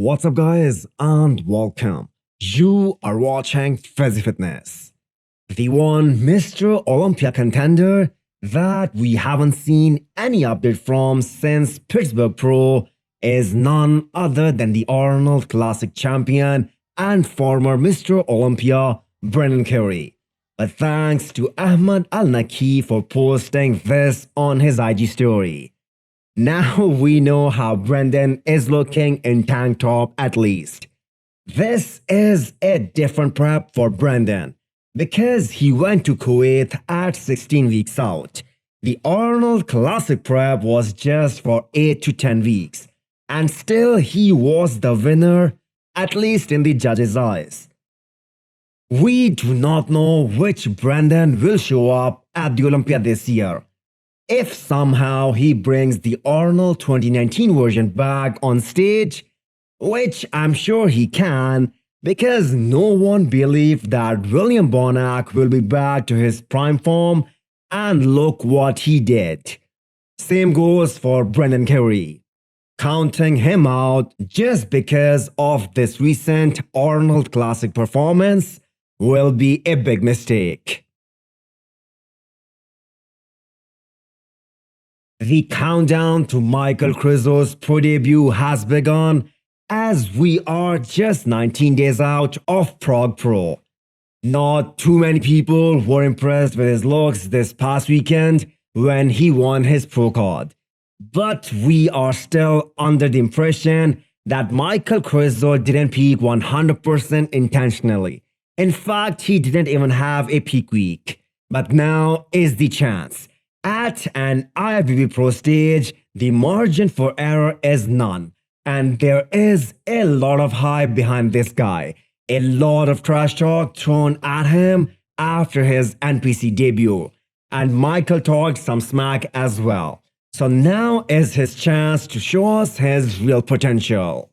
What's up guys and welcome. You are watching Fazi Fitness. The one Mr. Olympia contender that we haven't seen any update from since Pittsburgh Pro is none other than the Arnold Classic champion and former Mr. Olympia Brendan Curry. But thanks to Ahmed Al-Naki for posting this on his IG story. Now we know how Brendan is looking in tank top at least. This is a different prep for Brendan because he went to Kuwait at 16 weeks out. The Arnold Classic prep was just for 8 to 10 weeks and still he was the winner, at least in the judges' eyes. We do not know which Brendan will show up at the Olympia this year. If somehow he brings the Arnold 2019 version back on stage, which I'm sure he can, because no one believed that William Bonac will be back to his prime form, and look what he did. Same goes for Brendan Curry. Counting him out just because of this recent Arnold Classic performance will be a big mistake. The countdown to Michal Krizo's pro debut has begun as we are just 19 days out of Prague Pro. Not too many people were impressed with his looks this past weekend when he won his pro card. But we are still under the impression that Michal Krizo didn't peak 100% intentionally. In fact, he didn't even have a peak week. But now is the chance. At an IFBB Pro stage, the margin for error is none, and there is a lot of hype behind this guy. A lot of trash talk thrown at him after his NPC debut, and Michal talked some smack as well. So now is his chance to show us his real potential.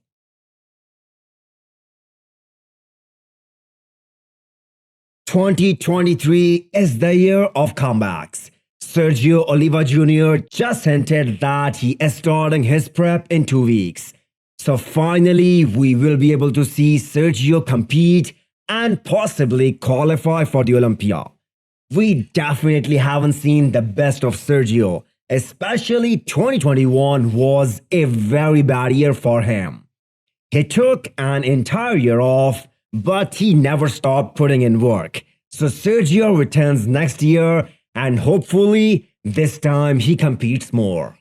"2023 is the year of comebacks. Sergio Oliva Jr. just hinted that he is starting his prep in 2 weeks. So finally, we will be able to see Sergio compete and possibly qualify for the Olympia. We definitely haven't seen the best of Sergio, especially 2021 was a very bad year for him. He took an entire year off, but he never stopped putting in work. So Sergio returns next year and hopefully this time he competes more.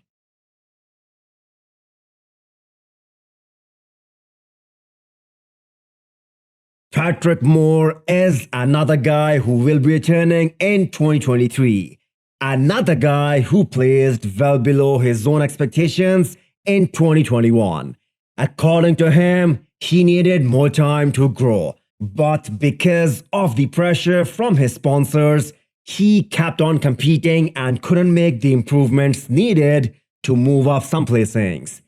Patrick Moore is another guy who will be returning in 2023. Another guy who placed well below his own expectations in 2021. According to him, he needed more time to grow, but because of the pressure from his sponsors, he kept on competing and couldn't make the improvements needed to move up some placings.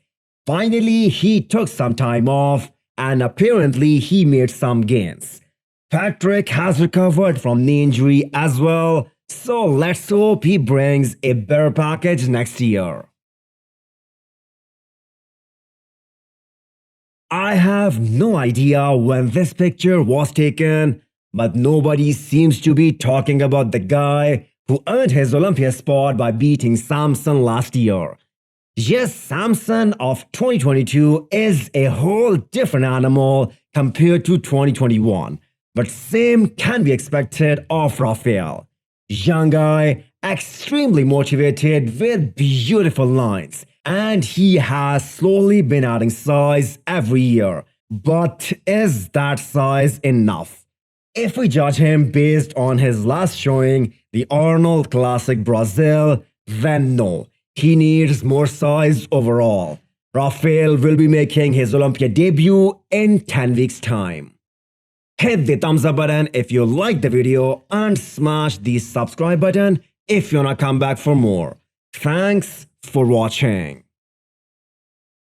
Finally, he took some time off and apparently he made some gains. Patrick has recovered from knee injury as well, so let's hope he brings a better package next year. I have no idea when this picture was taken, but nobody seems to be talking about the guy who earned his Olympia spot by beating Samson last year. Yes, Samson of 2022 is a whole different animal compared to 2021, but same can be expected of Rafael. Young guy, extremely motivated with beautiful lines, and he has slowly been adding size every year. But is that size enough? If we judge him based on his last showing, the Arnold Classic Brazil, then no, he needs more size overall. Rafael will be making his Olympia debut in 10 weeks time. Hit the thumbs up button if you liked the video and smash the subscribe button if you wanna come back for more. Thanks for watching.